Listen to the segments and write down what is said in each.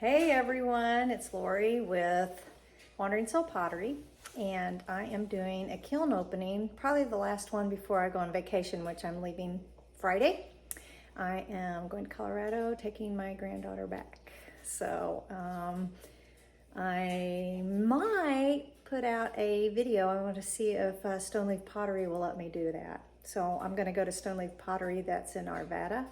Hey everyone, it's Lori with Wandering Soul Pottery, and I am doing a kiln opening, probably the last one before I go on vacation, which I'm leaving Friday. I am going to Colorado, taking my granddaughter back. So I might put out a video. I want to see if Stone Leaf Pottery will let me do that. So I'm going to go to Stone Leaf Pottery that's in Arvada.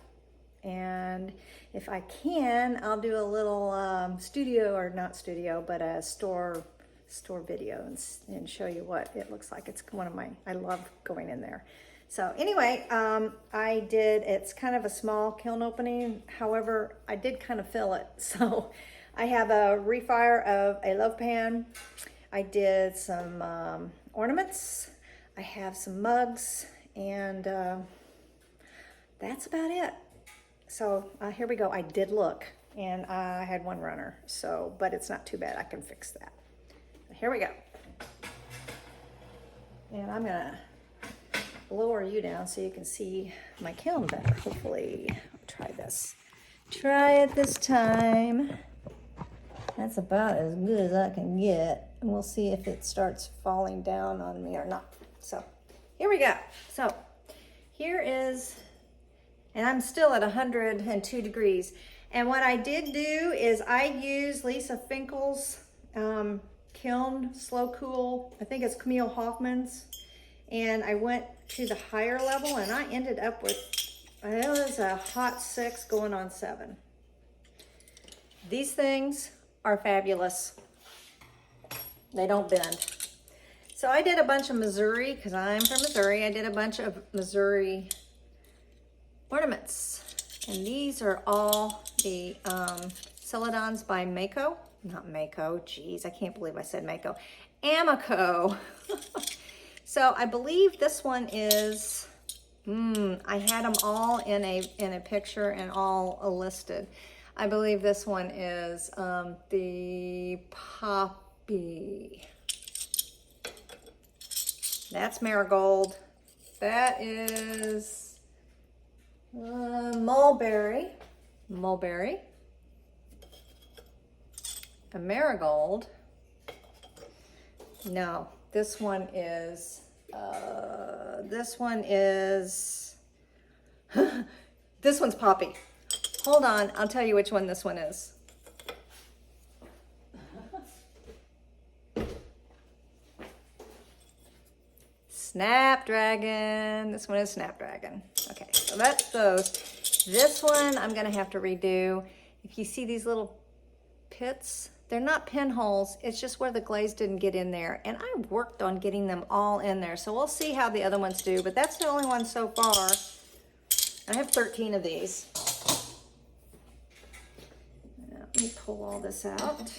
And if I can, I'll do a little studio, or not studio, but a store video and show you what it looks like. It's one of my, I love going in there. So anyway, it's kind of a small kiln opening. However, I did kind of fill it. So I have a refire of a loaf pan. I did some ornaments. I have some mugs, and that's about it. So here we go. I did look, and I had one runner, but it's not too bad. I can fix that. Here we go. And I'm gonna lower you down so you can see my kiln better. Hopefully, I'll try this. Try it this time. That's about as good as I can get. And we'll see if it starts falling down on me or not. So here we go. So here is, and I'm still at 102 degrees. And what I did do is I used Lisa Finkel's kiln slow cool. I think it's Camille Hoffman's. And I went to the higher level, and I ended up with, it was a hot 6 going on 7. These things are fabulous. They don't bend. So I did a bunch of Missouri, because I'm from Missouri. I did a bunch of Missouri ornaments, and these are all the Celadons by Mako. Not Mako, geez, I can't believe I said Mako. Amico. So I believe this one is, I had them all in a picture and all listed. I believe this one is the Poppy. That's Marigold. That is Mulberry, a Marigold. No, this one is, this one's Poppy. Hold on, I'll tell you which one this one is. Snapdragon. This one is Snapdragon. Okay, so that's those. This one I'm gonna have to redo. If you see these little pits, they're not pinholes. It's just where the glaze didn't get in there. And I worked on getting them all in there. So we'll see how the other ones do, but that's the only one so far. I have 13 of these. Now, let me pull all this out.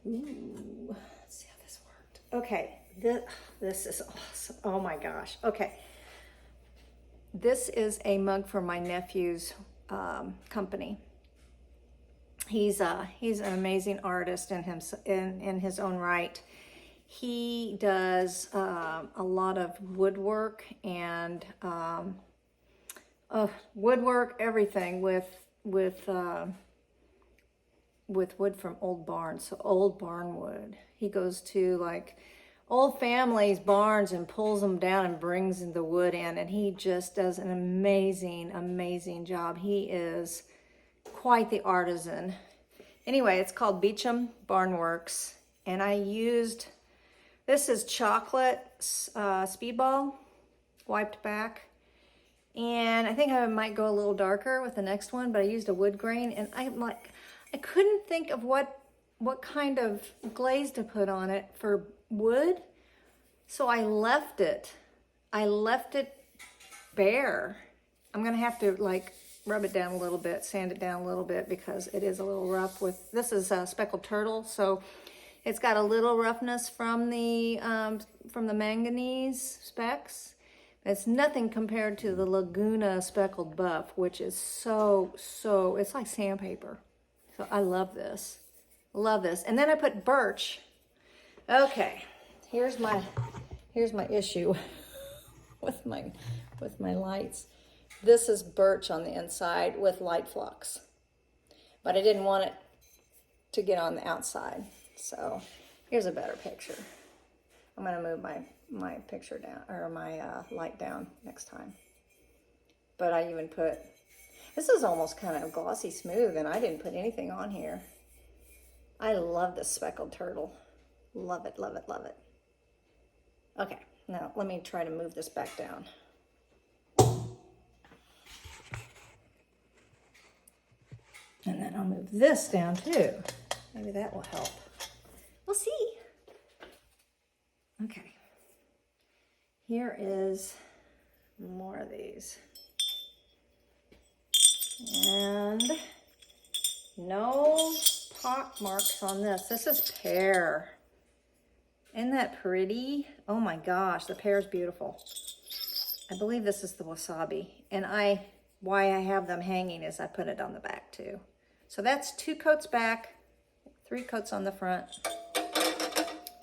Ooh, let's see how this worked. Okay, this is awesome. Oh my gosh. Okay, this is a mug for my nephew's company. He's an amazing artist in his own right. He does a lot of woodwork and everything with wood from old barns, so old barn wood. He goes to like old families' barns and pulls them down and brings the wood in, and he just does an amazing job. He is quite the artisan. Anyway, it's called Beecham Barnworks, and I used, this is chocolate speedball wiped back, and I think I might go a little darker with the next one, but I used a wood grain, and I'm like, I couldn't think of what kind of glaze to put on it for wood, so I left it bare. I'm gonna have to like rub it down a little bit, sand it down a little bit, because it is a little rough. This is a speckled turtle, so it's got a little roughness from the manganese specks. It's nothing compared to the Laguna speckled buff, which is so, it's like sandpaper. So I love this. Love this. And then I put birch. Okay, here's my issue with my lights. This is birch on the inside with light flux, but I didn't want it to get on the outside. So here's a better picture. I'm gonna move my picture down, or my light down next time. But I even put, this is almost kind of glossy smooth, and I didn't put anything on here. I love this speckled turtle. Love it, love it, love it. Okay, now let me try to move this back down. And then I'll move this down too. Maybe that will help. We'll see. Okay. Here is more of these. And no pock marks on this. This is pear. Isn't that pretty? Oh my gosh, the pear is beautiful. I believe this is the wasabi. And why I have them hanging is I put it on the back too. So that's 2 coats back, 3 coats on the front.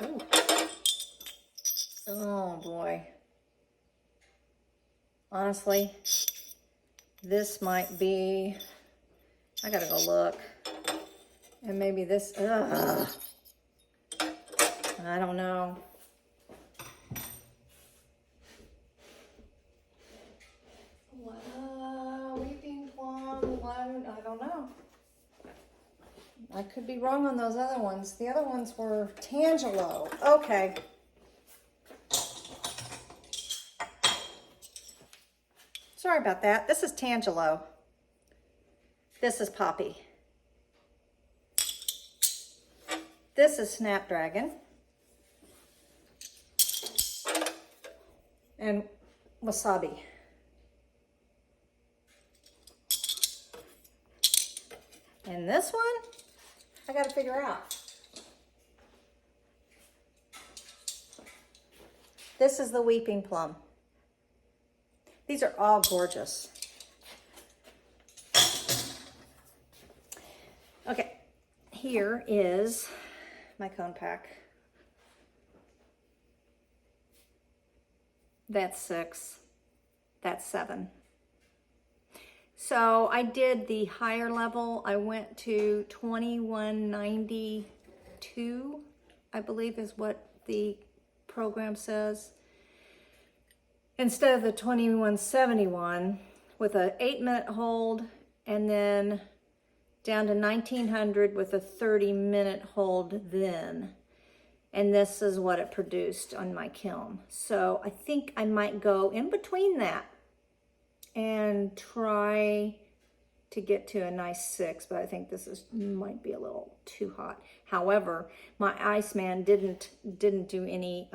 Ooh. Oh boy. Honestly, this might be, I gotta go look. And maybe this, ugh. I don't know. Weeping plum, I don't know. I could be wrong on those other ones. The other ones were Tangelo. Okay. Sorry about that. This is Tangelo. This is Poppy. This is Snapdragon. And Wasabi. And this one, I gotta figure out. This is the Weeping Plum. These are all gorgeous. Okay, here is my cone pack. That's 6. That's 7. So I did the higher level. I went to 2192, I believe is what the program says, instead of the 2171, with an 8-minute hold, and then down to 1900 with a 30-minute hold then. And this is what it produced on my kiln. So I think I might go in between that and try to get to a nice 6, but I think this might be a little too hot. However, my Iceman didn't do any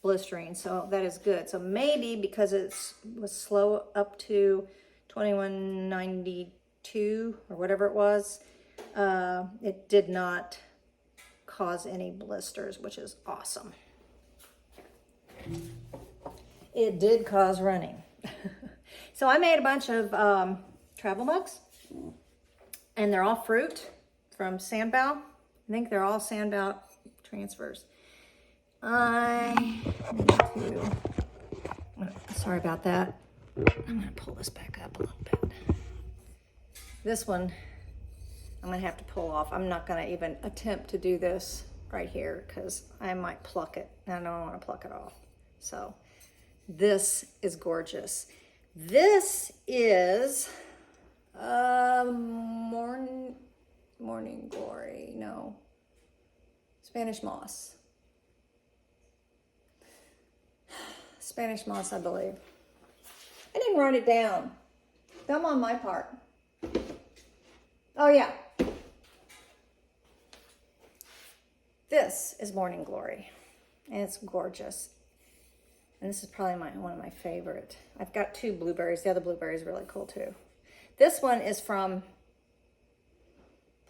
blistering, so that is good. So maybe because it was slow up to 2192 or whatever it was, it did not cause any blisters, which is awesome. It did cause running. So I made a bunch of travel mugs, and they're all fruit from Sandbow. I think they're all Sandbow transfers. Sorry about that. I'm gonna pull this back up a little bit. This one, I'm gonna have to pull off. I'm not gonna even attempt to do this right here because I might pluck it, and I don't want to pluck it off. So this is gorgeous. This is Morning Glory, no, Spanish moss. Spanish moss, I believe. I didn't write it down. Dumb on my part. Oh yeah. This is Morning Glory, and it's gorgeous. And this is probably one of my favorite. I've got 2 blueberries. The other blueberry is really cool too. This one is from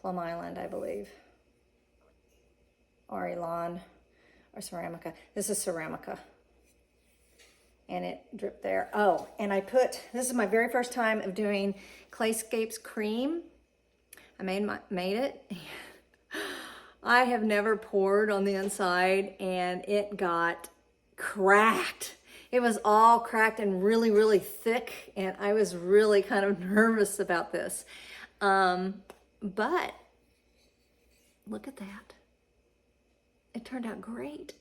Plum Island, I believe. Or Elan, or Ceramica. This is Ceramica. And it dripped there. Oh, and this is my very first time of doing Clayscapes cream. I made it. I have never poured on the inside and it got cracked. It was all cracked and really, really thick, and I was really kind of nervous about this. But look at that. It turned out great.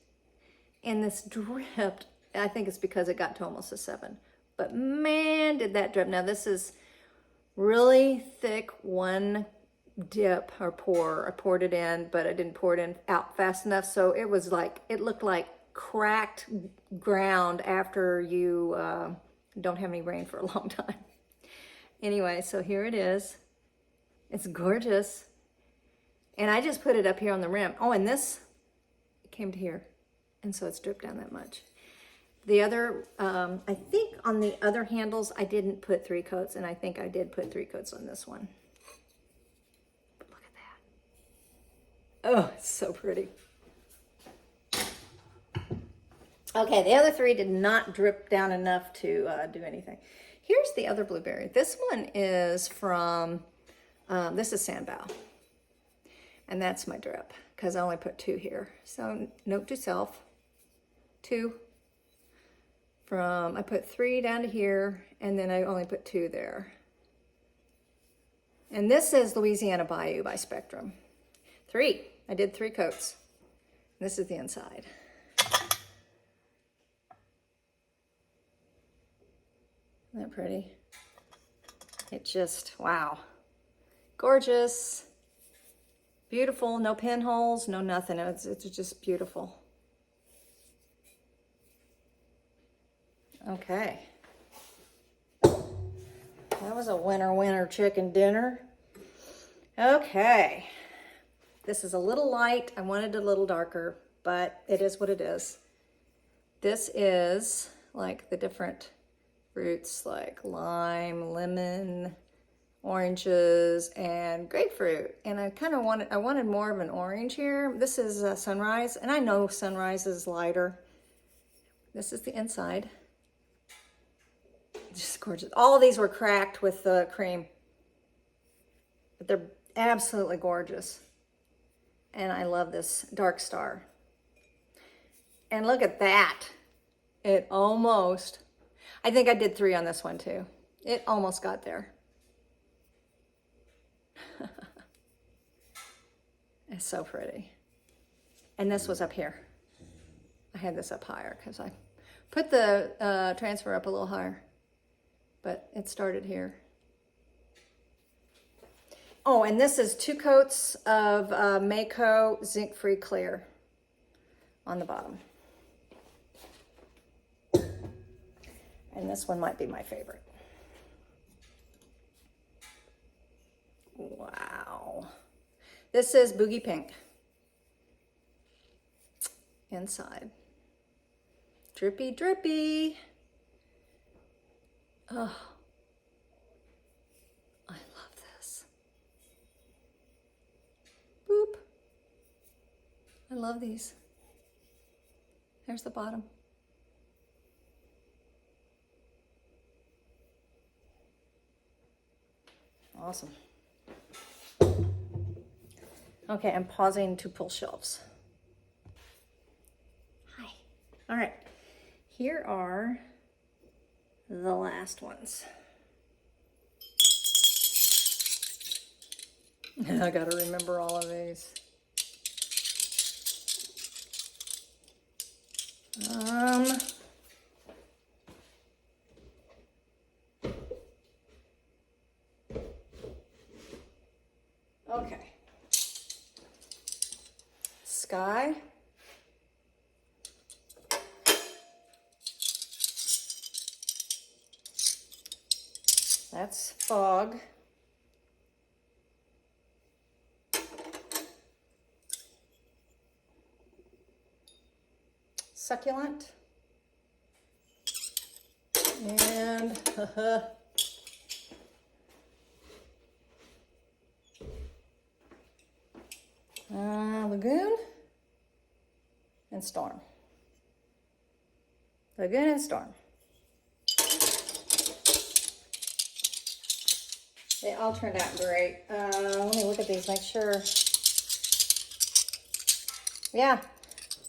And this dripped, I think it's because it got to almost a 7. But man, did that drip. Now this is really thick, one dip or pour. I poured it in, but I didn't pour it in out fast enough. So it was like, it looked like cracked ground after you don't have any rain for a long time. Anyway, so here it is. It's gorgeous. And I just put it up here on the rim. Oh, and this came to here. And so it's dripped down that much. The other, I think on the other handles, I didn't put 3 coats, and I think I did put 3 coats on this one. But look at that. Oh, it's so pretty. Okay, the other 3 did not drip down enough to do anything. Here's the other blueberry. This one is from, this is Sandbow. And that's my drip, because I only put 2 here. So note to self, 2. I put 3 down to here, and then I only put 2 there. And this is Louisiana Bayou by Spectrum. 3, I did 3 coats. This is the inside. Isn't that pretty? It just, wow. Gorgeous. Beautiful, no pinholes, no nothing. It's just beautiful. Okay. That was a winner chicken dinner. Okay. This is a little light. I wanted it a little darker, but it is what it is. This is like the different fruits like lime, lemon, oranges, and grapefruit. And I wanted more of an orange here. This is Sunrise, and I know Sunrise is lighter. This is the inside. Just gorgeous. All of these were cracked with the cream, but they're absolutely gorgeous. And I love this Dark Star. And look at that. It almost, I think I did 3 on this one too. It almost got there. It's so pretty. And this was up here. I had this up higher because I put the transfer up a little higher. But it started here. Oh, and this is 2 coats of Mako zinc-free clear on the bottom. And this one might be my favorite. Wow. This is Boogie Pink. Inside. Drippy, drippy. Oh, I love this. Boop. I love these. There's the bottom. Awesome. Okay, I'm pausing to pull shelves. Hi. All right, here are the last ones. I gotta remember all of these. Okay. Sky. That's Fog. Succulent. And Lagoon and Storm. Lagoon and Storm. They all turned out great. Let me look at these, make sure. Yeah,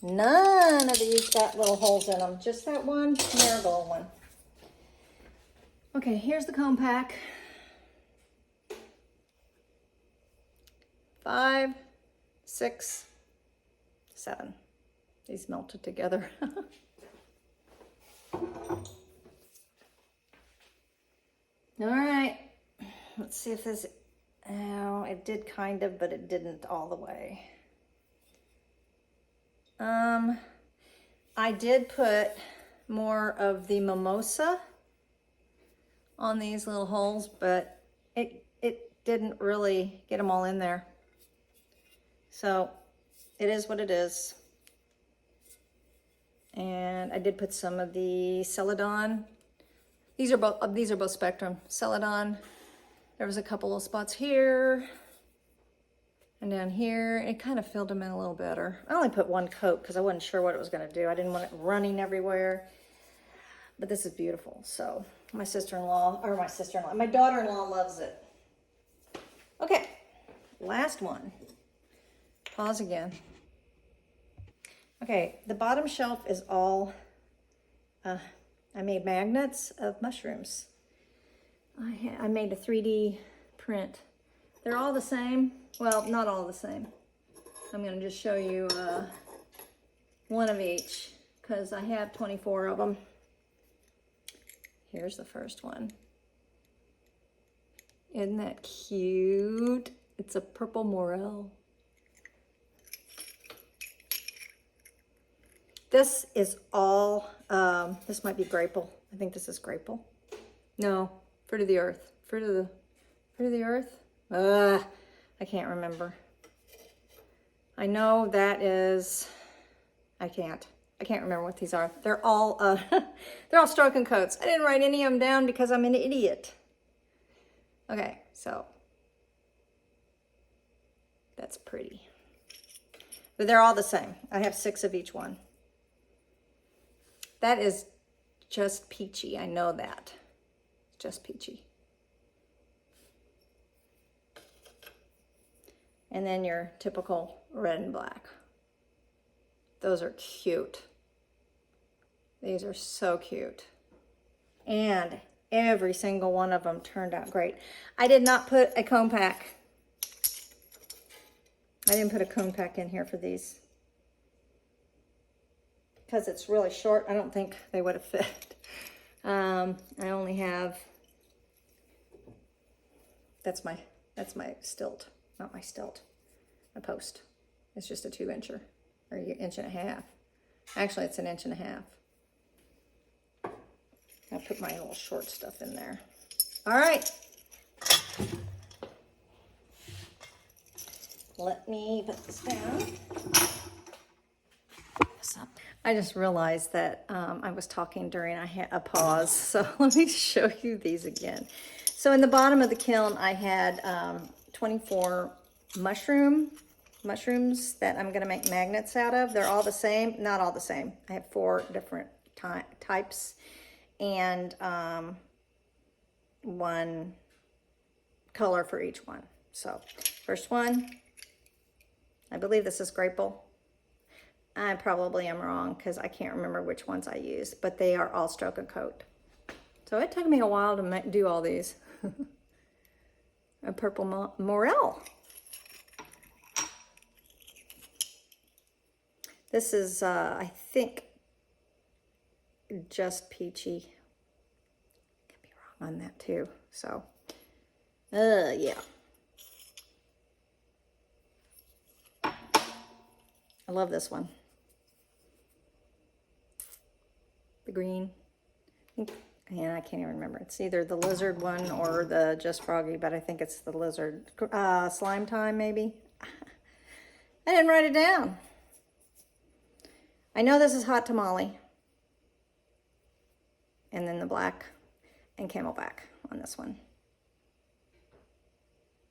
none of these got little holes in them. Just that one marigold one. Okay, here's the comb pack. 5, 6, 7. These melted together. All right, let's see if this, oh, it did kind of, but it didn't all the way. I did put more of the mimosa on these little holes, but it didn't really get them all in there. So it is what it is. And I did put some of the Celadon. These are both Spectrum. Celadon. There was a couple of spots here and down here. It kind of filled them in a little better. I only put one coat because I wasn't sure what it was going to do. I didn't want it running everywhere. But this is beautiful. So my my daughter-in-law loves it. Okay, last one. Pause again. Okay, the bottom shelf is all, I made magnets of mushrooms. I made a 3D print. They're all the same. Well, not all the same. I'm gonna just show you one of each because I have 24 of them. Here's the first one. Isn't that cute? It's a purple morel. This is all, this might be grapple. I think this is grapple. No, fruit of the earth. Fruit of the earth? I can't remember. I know that is, I can't remember what these are. They're all, they're all stroke and coats. I didn't write any of them down because I'm an idiot. Okay, so that's pretty. But they're all the same. I have 6 of each one. That is just peachy. I know that. Just peachy. And then your typical red and black. Those are cute. These are so cute. And every single one of them turned out great. I did not put a comb pack. I didn't put a comb pack in here for these. Because it's really short, I don't think they would have fit. I only have, that's my stilt, not my stilt, my post. It's just a 2-incher, or 1.5 inches. Actually, it's 1.5 inches. I'll put my little short stuff in there. All right. Let me put this down. I just realized that I was talking during a pause, so let me show you these again. So in the bottom of the kiln, I had 24 mushrooms that I'm going to make magnets out of. They're all the same, not all the same. I have 4 different types and 1 color for each one. So first one, I believe this is grapple. I probably am wrong because I can't remember which ones I used, but they are all stroke and coat. So it took me a while to do all these. A purple morel. This is, I think, just peachy. Could be wrong on that too. So, yeah. I love this one. The green. And I can't even remember. It's either the lizard one or the just froggy, but I think it's the lizard. Slime time, maybe. I didn't write it down. I know this is hot tamale. And then the black and camelback on this one.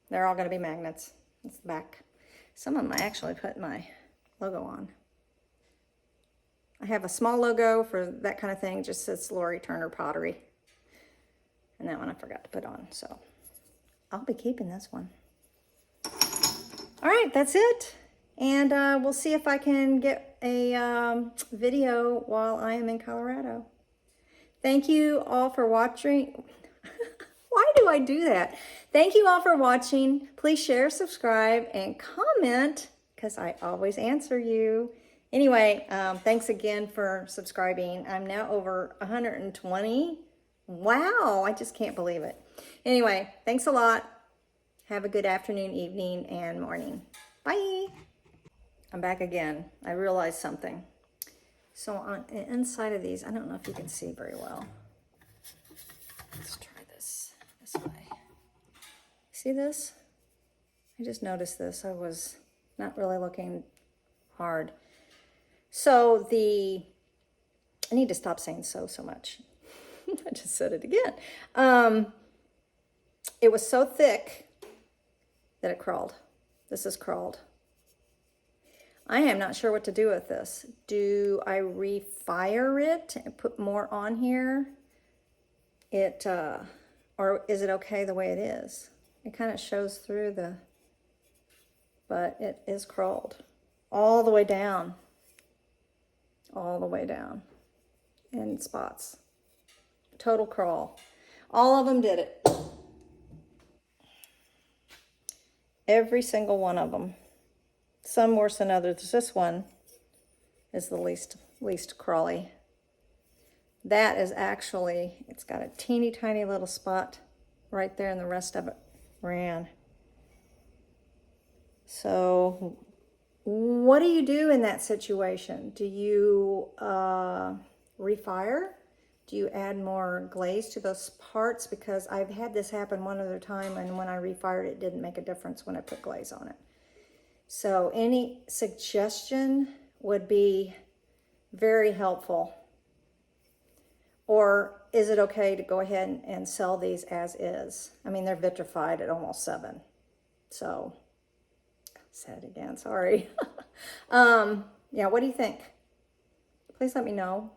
They're all going to be magnets. It's the back. Some of them I actually put my logo on. I have a small logo for that kind of thing, just says Lori Turner Pottery. And that one I forgot to put on, so I'll be keeping this one. All right, that's it. And we'll see if I can get a video while I am in Colorado. Thank you all for watching. Why do I do that? Thank you all for watching. Please share, subscribe, and comment, because I always answer you. Anyway, thanks again for subscribing. I'm now over 120. Wow, I just can't believe it. Anyway, thanks a lot. Have a good afternoon, evening, and morning. Bye. I'm back again. I realized something. So on the inside of these, I don't know if you can see very well. Let's try this way. See this? I just noticed this. I was not really looking hard. So I need to stop saying so much. I just said it again. It was so thick that it crawled. This is crawled. I am not sure what to do with this. Do I refire it and put more on here? Or is it okay the way it is? It kind of shows through but it is crawled all the way down. All the way down in spots. Total crawl. All of them did it. Every single one of them. Some worse than others. This one is the least crawly. That is actually, it's got a teeny tiny little spot right there, and the rest of it ran. So what do you do in that situation? Do you refire? Do you add more glaze to those parts? Because I've had this happen one other time, and when I refired it didn't make a difference when I put glaze on it. So any suggestion would be very helpful. Or is it okay to go ahead and sell these as is? I mean, they're vitrified at almost 7. So, said it again, sorry. Yeah, what do you think? Please let me know.